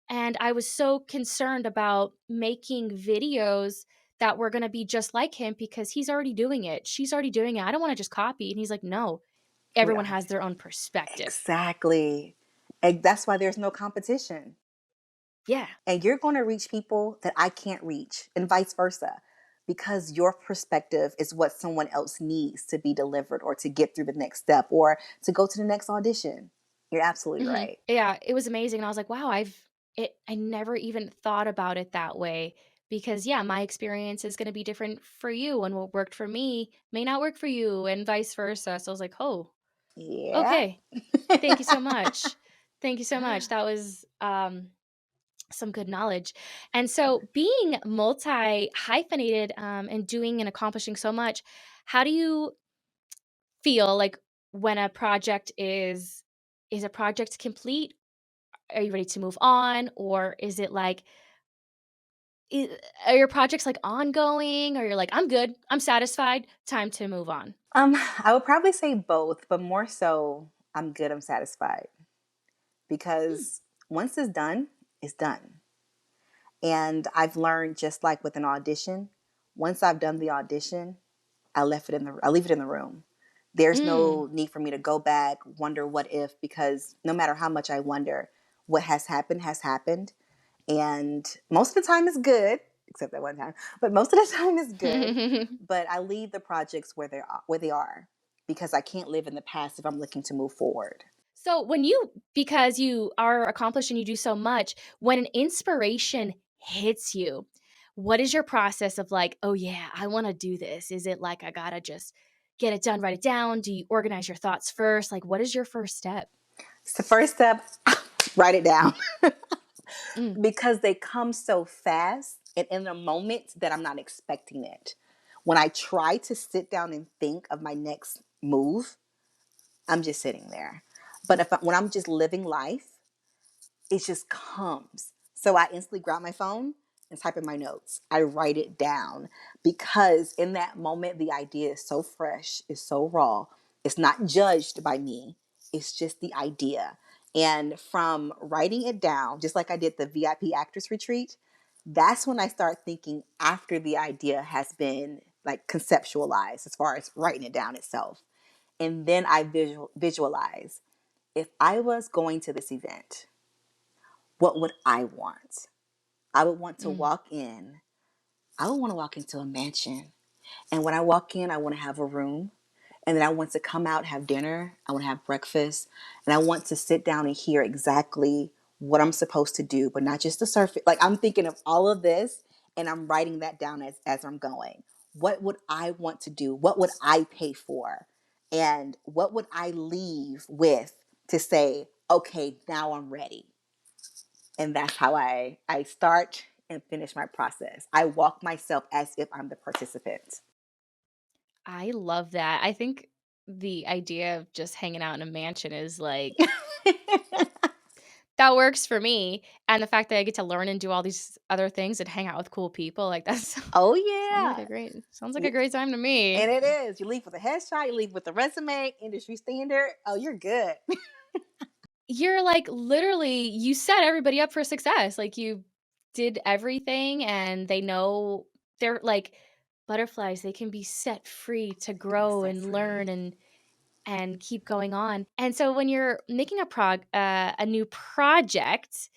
And I was so concerned about making videos that were gonna be just like him because he's already doing it. She's already doing it. I don't wanna just copy. And he's like, "No, We everyone all has their own perspective." exactly. And that's why there's no competition. Yeah. And you're going to reach people that I can't reach, and vice versa, because your perspective is what someone else needs to be delivered or to get through the next step or to go to the next audition. You're absolutely Mhm. right. Yeah, it was amazing, and I was like, "Wow, I never even thought about it that way," because yeah, my experience is going to be different for you, and what worked for me may not work for you, and vice versa. So I was like, oh, Yeah. okay, thank you so much. Thank you so much. That was some good knowledge. And so being multi hyphenated and doing and accomplishing so much, how do you feel like when a project is a project complete? Are you ready to move on, or is it like I are your projects, like, ongoing, or you're like, "I'm good, I'm satisfied, time to move on?" I would probably say both, but more so, I'm good, I'm satisfied. Hmm. Because once it's done, it's done. And I've learned, just like with an audition, once I've done the audition, I leave it in the room. There's Mm. no need for me to go back, wonder what if, because no matter how much I wonder, what has happened. And most of the time is good, except that one time. But most of the time is good. But I leave the projects where they are, because I can't live in the past if I'm looking to move forward. So, when you because you are accomplished and you do so much, when an inspiration hits you, what is your process of like, "Oh, yeah, I wanna do this?" Is it like, "I gotta just get it done, write it down?" Do you organize your thoughts first? Like, what is your first step? So first step, write it down. Mm. Because they come so fast and in a moment that I'm not expecting it. When I try to sit down and think of my next move, I'm just sitting there. But when I'm just living life, it just comes. So I instantly grab my phone and type in my notes. I write it down, because in that moment, the idea is so fresh, it's so raw. It's not judged by me, it's just the idea. And from writing it down, just like I did the VIP Actors Retreat, that's when I start thinking after the idea has been like conceptualized, as far as writing it down itself. And then I visualize, if I was going to this event, what would I want? I would want to Mm. walk in. I would want to walk into a mansion. And when I walk in, I want to have a room. And then I want to come out, have dinner. I want to have breakfast. And I want to sit down and hear exactly what I'm supposed to do, but not just the surface. Like, I'm thinking of all of this and I'm writing that down as I'm going. What would I want to do? What would I pay for? And what would I leave with to say, okay, now I'm ready? And that's how I start and finish my process. I walk myself as if I'm the participant. I love that. I think the idea of just hanging out in a mansion is like that works for me, and the fact that I get to learn and do all these other things and hang out with cool people, like, that's Oh yeah. sounds like a great time to me. And it is. You leave with a headshot, you leave with a resume, industry standard. Oh, you're good. You're, like, literally you set everybody up for success, like, you did everything, and they know they're like butterflies, they can be set free to They can be grow set and learn free. and keep going on, and so when you're making a new project,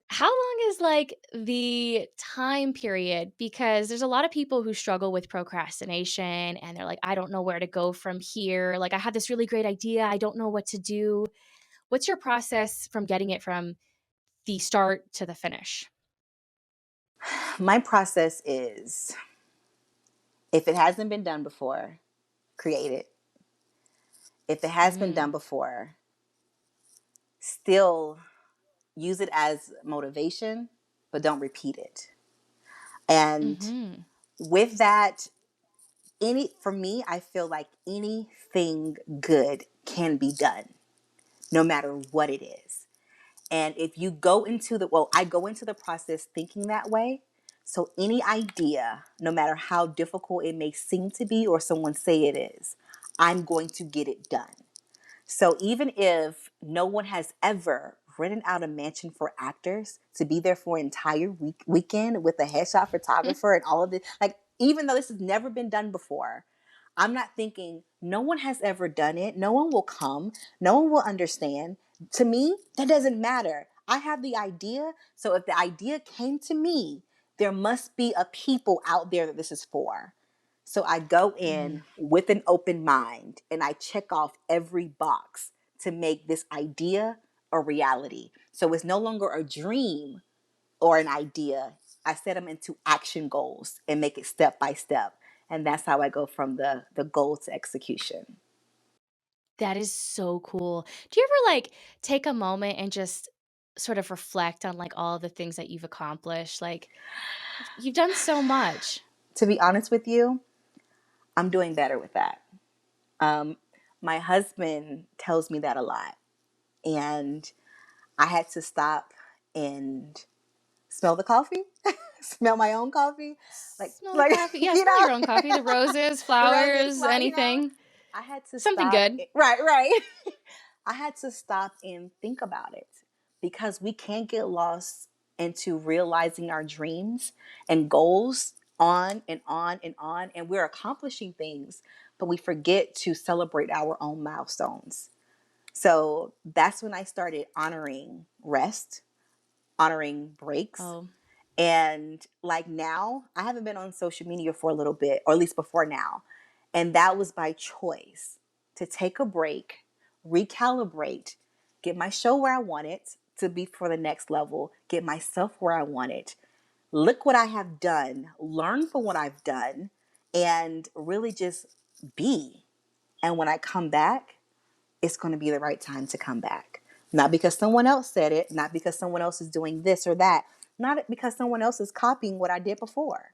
how long is, like, the time period? Because there's a lot of people who struggle with procrastination, and they're like, "I don't know where to go from here." Like, "I have this really great idea, I don't know what to do." What's your process from getting it from the start to the finish? My process is, if it hasn't been done before, create it. If it has been done Mm. before, still use it as motivation, but don't repeat it. And Mhm. with that, for me, I feel like anything good can be done, no matter what it is. And if you go into I go into the process thinking that way. So any idea, no matter how difficult it may seem to be or someone say it is, I'm going to get it done. So even if no one has ever rented out a mansion for actors to be there for an entire weekend with a headshot photographer and all of this, like, even though this has never been done before, I'm not thinking no one has ever done it. No one will come. No one will understand. To me, that doesn't matter. I have the idea. So if the idea came to me, there must be a people out there that this is for. So I go Mm. in with an open mind and I check off every box to make this idea a reality. So it's no longer a dream or an idea. I set them into action goals and make it step by step. And that's how I go from the goal to execution. That is so cool. Do you ever, like, take a moment and just sort of reflect on, like, all the things that you've accomplished? Like, you've done so much. To be honest with you, I'm doing better with that. Um, my husband tells me that a lot. And I had to stop and smell the coffee, smell my own coffee, Smell the like coffee. Yeah, you smell know, your own coffee, the roses, the roses, flowers, you know. anything. I had to Something stop. good. Right, right. I had to stop and think about it because we can't get lost into realizing our dreams and goals on and on and on, and we're accomplishing things, but we forget to celebrate our own milestones. So that's when I started honoring rest, honoring breaks. Oh, And like now, I haven't been on social media for a little bit, or at least before now. And that was by choice to take a break, recalibrate, get my show where I want it to be for the next level, get myself where I want it, look what I have done, learn from what I've done, and really just be. And when I come back, it's going to be the right time to come back. Not because someone else said it, not because someone else is doing this or that, not because someone else is copying what I did before.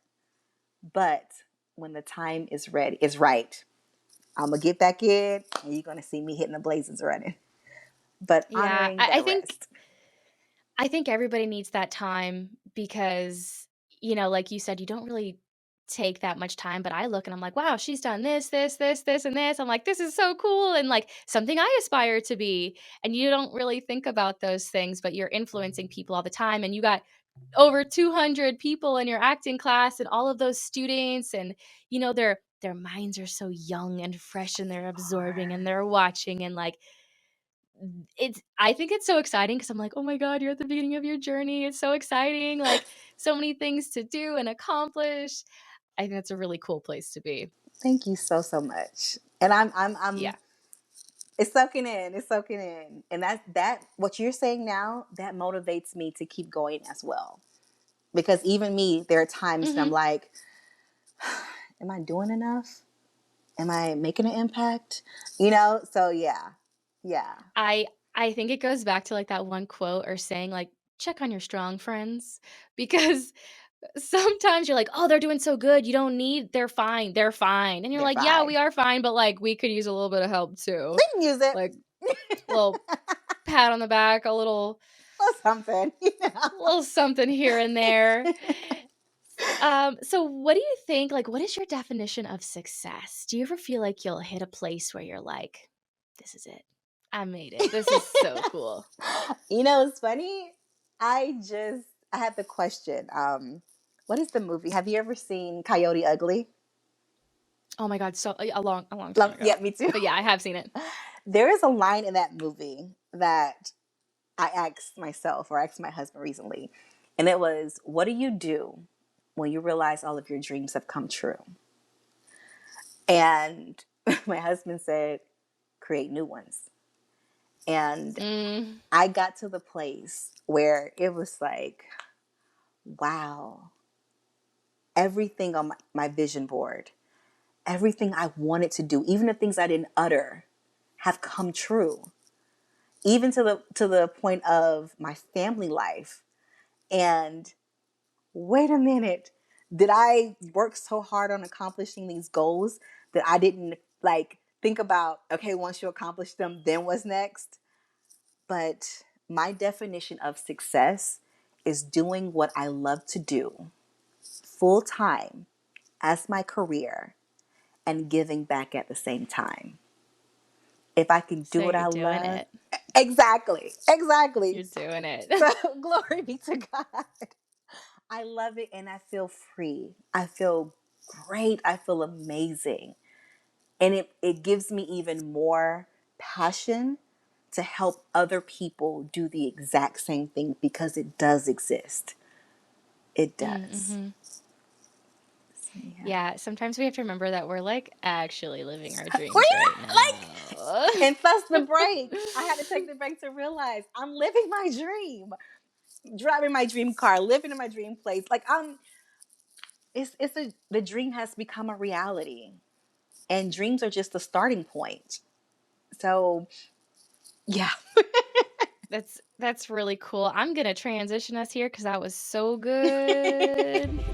But when the time is ready, is right, I'm going to get back in and you're going to see me hitting the blazes running. But yeah. honoring I that think rest. I think everybody needs that time because, like you said, you don't really take that much time, but I look and I'm like, "Wow, she's done this, this, this, this, and this." I'm like, "This is so cool," and, like, something I aspire to be, and you don't really think about those things, but you're influencing people all the time, and you got over 200 people in your acting class and all of those students, and, their minds are so young and fresh, and they're absorbing, and they're watching, and, like, I think it's so exciting because 'cause I'm like, "Oh my god, you're at the beginning of your journey. It's so exciting, like, so many things to do and accomplish." I think that's a really cool place to be. Thank you so, so much. And I'm Yeah. it's soaking in. It's soaking in. And that what you're saying now, that motivates me to keep going as well. Because even me, there are times when I'm Mhm. like, am I doing enough? Am I making an impact? So yeah. Yeah. I I think it goes back to, like, that one quote or saying, like, "Check on your strong friends," because sometimes you're like, "Oh, they're doing so good, you don't need they're fine," and you're They're like, "Yeah, fine. we are fine, but, like, we could use a little bit of help too." We can use it. Like, little pat on the back, a Or something. little something here and there. So what do you think, like, what is your definition of success? Do you ever feel like you'll hit a place where you're like, "This is it. I made it. This is so cool." It's funny. I had the question. What is the movie? Have you ever seen Coyote Ugly? Oh my god, so a long time ago. Yeah, me too. But yeah, I have seen it. There is a line in that movie that I asked myself or asked my husband recently, and it was, "What do you do when you realize all of your dreams have come true?" And my husband said, "Create new ones." And Mm, I got to the place where it was like, wow, everything on my vision board, everything I wanted to do, even the things I didn't utter, have come true. Even to the point of my family life. And wait a minute, did I work so hard on accomplishing these goals that I didn't like think about, okay, once you accomplish them, then what's next? But my definition of success is doing what I love to do full time as my career and giving back at the same time. If I can do so what you're I doing love, it. exactly, exactly. You're doing it. So glory be to God. I love it and I feel free. I feel great. I feel amazing. And it gives me even more passion to help other people do the exact same thing because it does exist. It does. Mhm. So, yeah. Yeah, sometimes we have to remember that we're, like, actually living our dreams right We're like, now. and thus the break. I had to take the break to realize I'm living my dream. driving my dream car, living in my dream place. Like the dream has become a reality, and dreams are just the starting point. So yeah. That's really cool. I'm gonna transition us here because that was so good.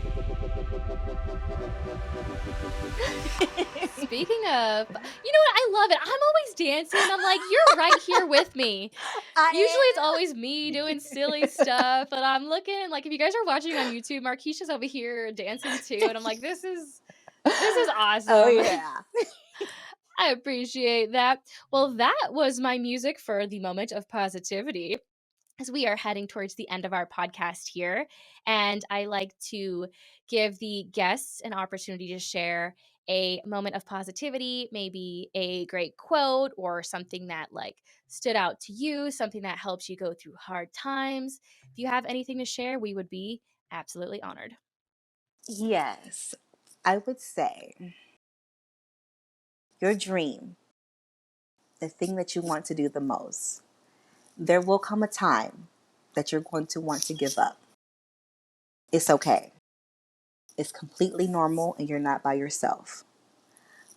Speaking of, you know what? I love it. I'm always dancing, and I'm like, you're right here with me. Usually, it's I always me doing silly stuff, and I'm looking like if you guys are watching on YouTube, Markeshia's over here dancing too, and I'm like, this is am. Oh awesome. yeah. I appreciate that. Well, that was my music for the moment of positivity, as we are heading towards the end of our podcast here. And I like to give the guests an opportunity to share a moment of positivity, maybe a great quote or something that like stood out to you, something that helps you go through hard times. If you have anything to share, we would be absolutely honored. Yes. I would say your dream, the thing that you want to do the most, there will come a time that you're going to want to give up. It's okay. It's completely normal and you're not by yourself.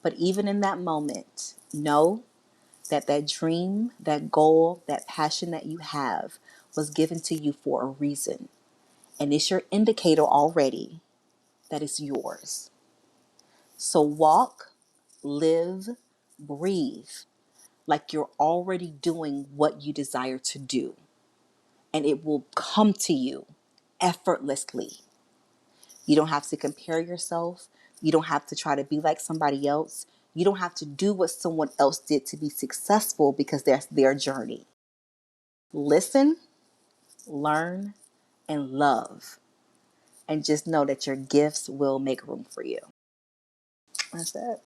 But even in that moment, know that that dream, that goal, that passion that you have was given to you for a reason. And it's your indicator already that it's yours. So walk, live, breathe like you're already doing what you desire to do. And it will come to you effortlessly. You don't have to compare yourself. You don't have to try to be like somebody else. You don't have to do what someone else did to be successful because that's their journey. Listen, learn, and love. And just know that your gifts will make room for you. That's it.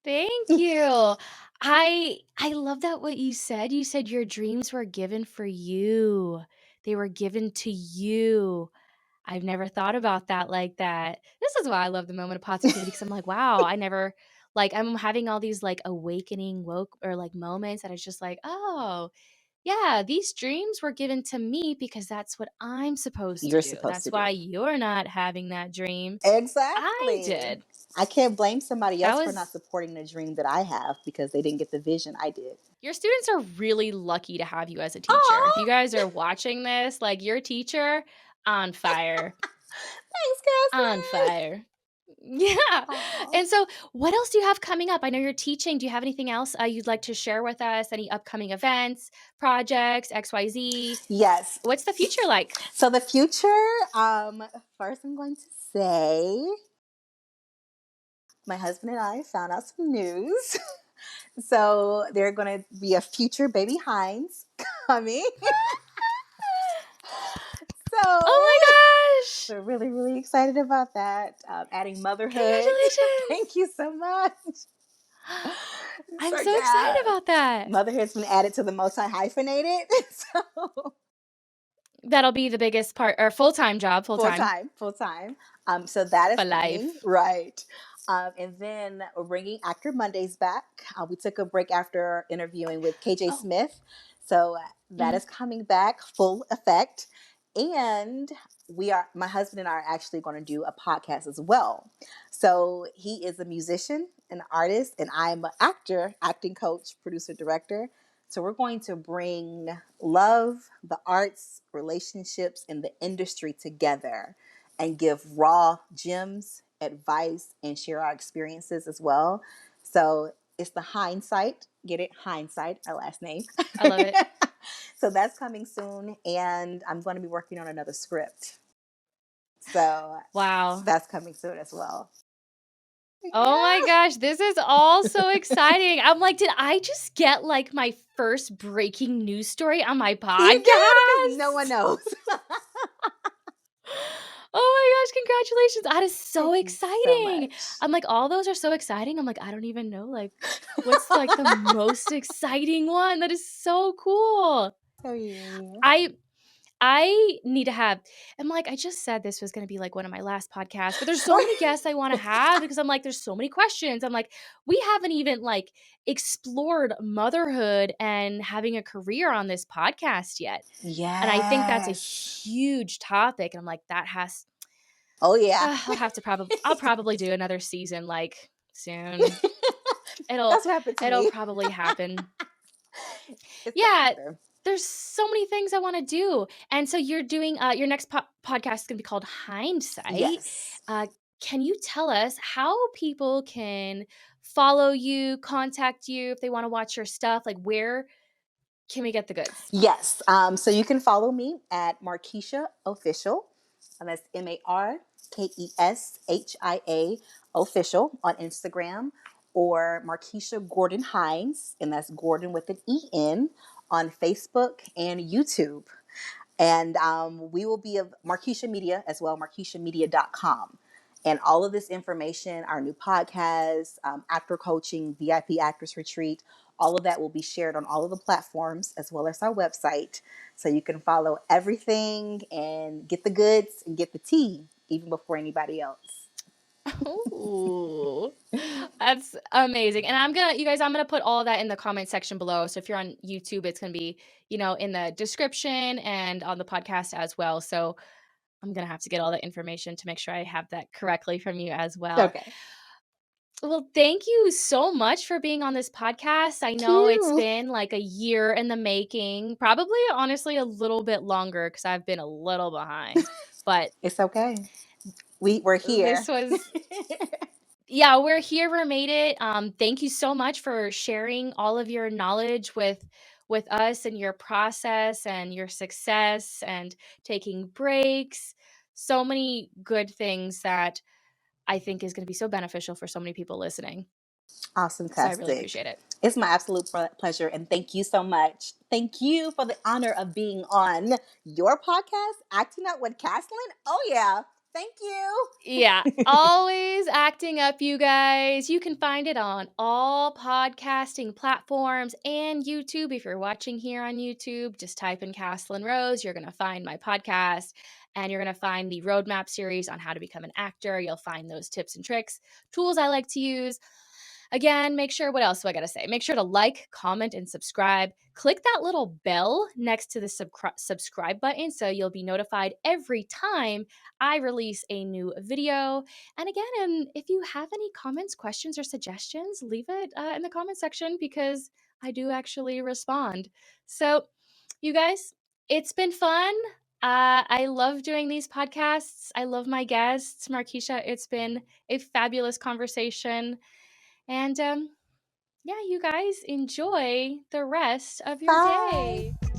Thank you. I love that what you said. You said your dreams were given for you. They were given to you. I've never thought about that like that. This is why I love the moment of positivity because I'm like, wow, I never like I'm having all these like awakening woke or like moments that it's just like, oh, yeah, these dreams were given to me because that's what I'm supposed to You're do. supposed to That's do. why you're not having that dream. I Exactly. did. I can't blame somebody That else for not was supporting the dream that I have because they didn't get the vision I did. Your students are really lucky to have you as a teacher. If you Oh, guys are watching this, like your teacher on fire. thanks, On Caslin. fire. Yeah. Oh. And so, what else do you have coming up? I know you're teaching. Do you have anything else you'd like to share with us? Any upcoming events, projects, XYZ? Yes. What's the future like? So the future, first I'm going to say my husband and I found out some news. So there's going to be a future baby Hines coming. So Oh my gosh. we're really, really excited about that. Adding motherhood. Congratulations. Thank you so much. I'm So so excited yeah, about that. motherhood's been added to the multi-hyphenated. So That'll be the biggest part or full-time job, full full-time time, full time. So that is for coming, life. right? And then we're bringing Actor Mondays back. We took a break after interviewing with KJ Oh. Smith, so that Mhm. is coming back full effect. And my husband and I are actually going to do a podcast as well. So he is a musician, an artist, and I'm an actor, acting coach, producer, director. So we're going to bring love, the arts, relationships, and the industry together and give raw gems, advice, and share our experiences as well. So it's the hindsight. Get it? Hindsight, our last name. I love it. So that's coming soon. And I'm going to be working on another script. So Wow. that's coming soon as well. Oh my Yeah. gosh, this is all so exciting. I'm like, did I just get like my first breaking news story on my You did because no one podcast? knows. Oh my gosh, congratulations. That is so Thank you so exciting. much. I'm like, all those are so exciting. I'm like, I don't even know like what's like the most exciting one. That is so cool. So yeah. I I need to have I'm like, I just said this was gonna be, like, one of my last podcasts, but there's so many guests I wanna have because I'm like, there's so many questions. I'm like, we haven't even, like, explored motherhood and having a career on this podcast yet, and I think that's a Yes. huge topic, and I'm like, that has Oh yeah. I'll probably do another season, like, soon. It'll That's what happened to it'll me. probably happen. It's gonna Yeah, happen. there's so many things I wanna do, and so you're doing, your next podcast is gonna be called Hindsight. Yes. Uh, can you tell us how people can follow you, contact you if they wanna watch your stuff? Like, where can we get the goods? Yes. So you can follow me at Markeshia Official, and that's Markeshia Official on Instagram, or Markeshia Gorden Hines, and that's Gordon with an EN on Facebook and YouTube. And we will be of Markeshia Media as well, markeshiamedia.com. And all of this information, our new podcast, actor coaching, VIP Actors Retreat, all of that will be shared on all of the platforms as well as our website. So you can follow everything and get the goods and get the tea even before anybody else. Ooh, that's amazing, and I'm gonna put all of that in the comment section below, so if you're on YouTube, it's gonna be, in the description and on the podcast as well, so I'm gonna have to get all that information to make sure I have that correctly from you as well. Okay. Well, thank you so much for being on this podcast. I Thank know it's you. been like a year in the making, probably honestly a little bit longer because I've been a little behind, but It's okay. We're this here. was yeah, we're here, we made it. Thank you so much for sharing all of your knowledge with us and your process and your success and taking breaks. So many good things that I think is going to be so beneficial for so many people listening. Awesome, So I really tastic. appreciate it. It's my absolute pleasure, and thank you so much. Thank you for the honor of being on your podcast, Acting Out with Caslin. Oh yeah, thank Yeah, you. always acting up, you guys. You can find it on all podcasting platforms and YouTube. If you're watching here on YouTube, just type in Caslin Rose. You're going to find my podcast and you're going to find the roadmap series on how to become an actor. You'll find those tips and tricks, tools I like to use. Again, make sure, what else do I gotta say? Make sure to like, comment, and subscribe. Click that little bell next to the subscribe button so you'll be notified every time I release a new video. And again, if you have any comments, questions, or suggestions, leave it in the comment section because I do actually respond. So, you guys, it's been fun. I love doing these podcasts. I love my guests, Markisha. It's been a fabulous conversation. And yeah, you guys enjoy the rest of your Bye. day.